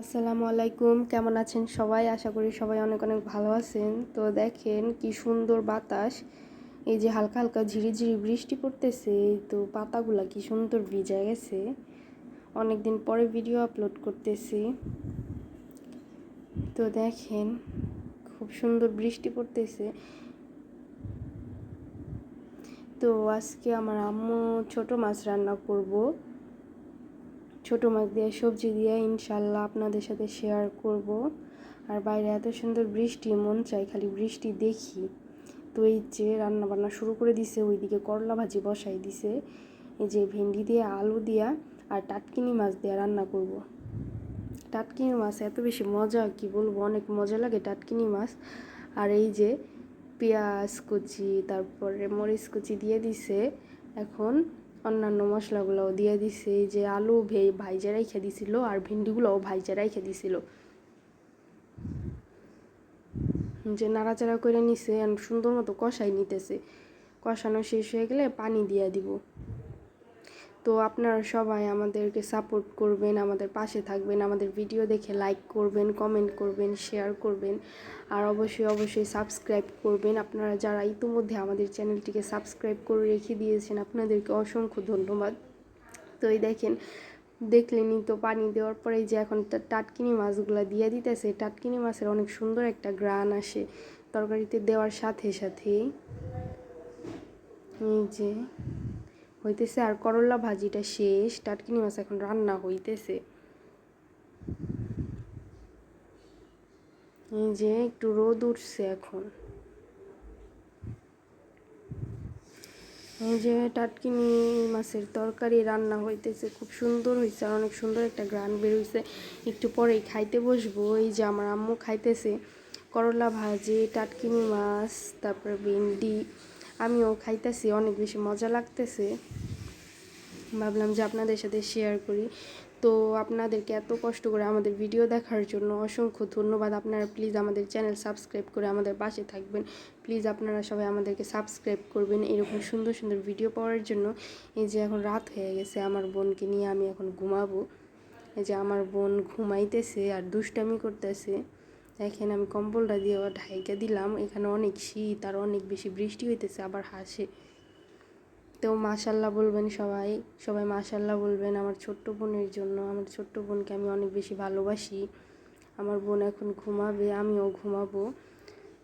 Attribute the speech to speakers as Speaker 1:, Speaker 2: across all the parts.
Speaker 1: আসসালামু আলাইকুম, কেমন আছেন সবাই? আশা করি সবাই অনেক অনেক ভালো আছেন। তো দেখেন কি সুন্দর বাতাস, এই যে হালকা হালকা ঝিরিঝিরি বৃষ্টি পড়তেছে, তো পাতাগুলা কি সুন্দর ভিজে গেছে। অনেকদিন পরে ভিডিও আপলোড করতেছি। তো দেখেন খুব সুন্দর বৃষ্টি পড়তেছে। তো আজকে আমার আম্মু ছোট মাছ রান্না করব, ছোট মাছ দিয়ে সবজি দিয়ে ইনশাল্লাহ আপনাদের সাথে শেয়ার করব। আর বাইরে এত সুন্দর বৃষ্টি, মন চাই খালি বৃষ্টি দেখি। তো এই যে রান্না বান্না শুরু করে দিছে, ওইদিকে করলা ভাজি বসাই দিছে। এই যে ভেন্ডি দিয়ে আলু দিয়া আর টাটকিনি মাছ দিয়ে রান্না করব। টাটকিনি মাছ এত বেশি মজা, কি বলবো, অনেক মজা লাগে টাটকিনি মাছ। আর এই যে পেঁয়াজ কুচি, তারপরে মরিচ কুচি দিয়ে দিছে। এখন অন্যান্য মশলাগুলোও দিয়ে দিছে। এই যে আলু ভাইজা রাইখা দিছিল আর ভেন্ডিগুলোও ভাইজা রাইখা দিছিল, যে নাড়াচাড়া করে নিছে। সুন্দর মতো কষাই নিতেছে। কষানো শেষ হয়ে গেলে পানি দিয়ে দিব। তো আপনারা সবাই আমাদেরকে সাপোর্ট করবেন, আমাদের পাশে থাকবেন, আমাদের ভিডিও দেখে লাইক করবেন, কমেন্ট করবেন, শেয়ার করবেন, আর অবশ্যই সাবস্ক্রাইব করবেন। আপনারা যারা ইতিমধ্যে আমাদের চ্যানেলটিকে সাবস্ক্রাইব করে রেখে দিয়েছেন, আপনাদেরকে অসংখ্য ধন্যবাদ। তো এই দেখেন, দেখলেনই তো পানি দেওয়ার পরে যে এখন টাটকিনি মাছগুলো দিয়ে দিতেছে। টাটকিনি মাছের অনেক সুন্দর একটা ঘ্রাণ আসে তরকারিতে দেওয়ার সাথে সাথেই। এই যে হইতেছে, আর করলা ভাজিটা শেষ, টাটকিনি মাছ এখন রান্না হইতেছে। এই যে একটু রোদ উঠছে এখন। এই যে টাটকিনি মাছের তরকারি রান্না হইতেছে, খুব সুন্দর হয়েছে, আর অনেক সুন্দর একটা ঘ্রাণ বের হয়েছে। একটু পরেই খাইতে বসবো। এই যে আমার আম্মু খাইতেছে করলা ভাজি, টাটকিনি মাছ, তারপরে ভেন্ডি, আমিও খাইতেছি, অনেক বেশি মজা লাগতেছে। ভাবলাম যে আপনাদের সাথে শেয়ার করি। তো আপনাদেরকে এত কষ্ট করে আমাদের ভিডিও দেখার জন্য অসংখ্য ধন্যবাদ। আপনারা প্লিজ আমাদের চ্যানেল সাবস্ক্রাইব করে আমাদের পাশে থাকবেন। প্লিজ আপনারা সবাই আমাদেরকে সাবস্ক্রাইব করবেন এরকম সুন্দর সুন্দর ভিডিও পাওয়ার জন্য। এই যে এখন রাত হয়ে গেছে, আমার বোনকে নিয়ে আমি এখন ঘুমাবো। এই যে আমার বোন ঘুমাইতেছে আর দুষ্টামি করতেছে। দেখেন আমি কম্বলটা দিয়ে ঢাইকা দিলাম, এখানে অনেক শীত আর অনেক বেশি বৃষ্টি হইতেছে, আবার হাসে। তো মাশাল্লাহ বলবেন সবাই, সবাই মাশাল্লাহ বলবেন আমার ছোট্ট বোনের জন্য। আমার ছোট্ট বোনকে আমি অনেক বেশি ভালোবাসি। আমার বোন এখন ঘুমাবে, আমিও ঘুমাবো।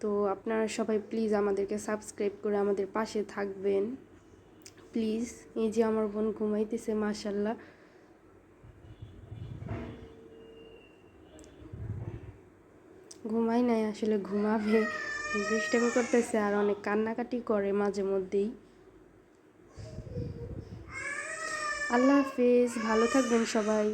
Speaker 1: তো আপনারা সবাই প্লিজ আমাদেরকে সাবস্ক্রাইব করে আমাদের পাশে থাকবেন প্লিজ। এই যে আমার বোন ঘুমাইতেছে, মাশাল্লাহ। ঘুমাই নাই আসলে, ঘুমাবে, দুষ্টামি করতেছে আর অনেক কান্নাকাটি করে মাঝে মধ্যেই। আল্লাহ হাফেজ, ভালো থাকবেন সবাই।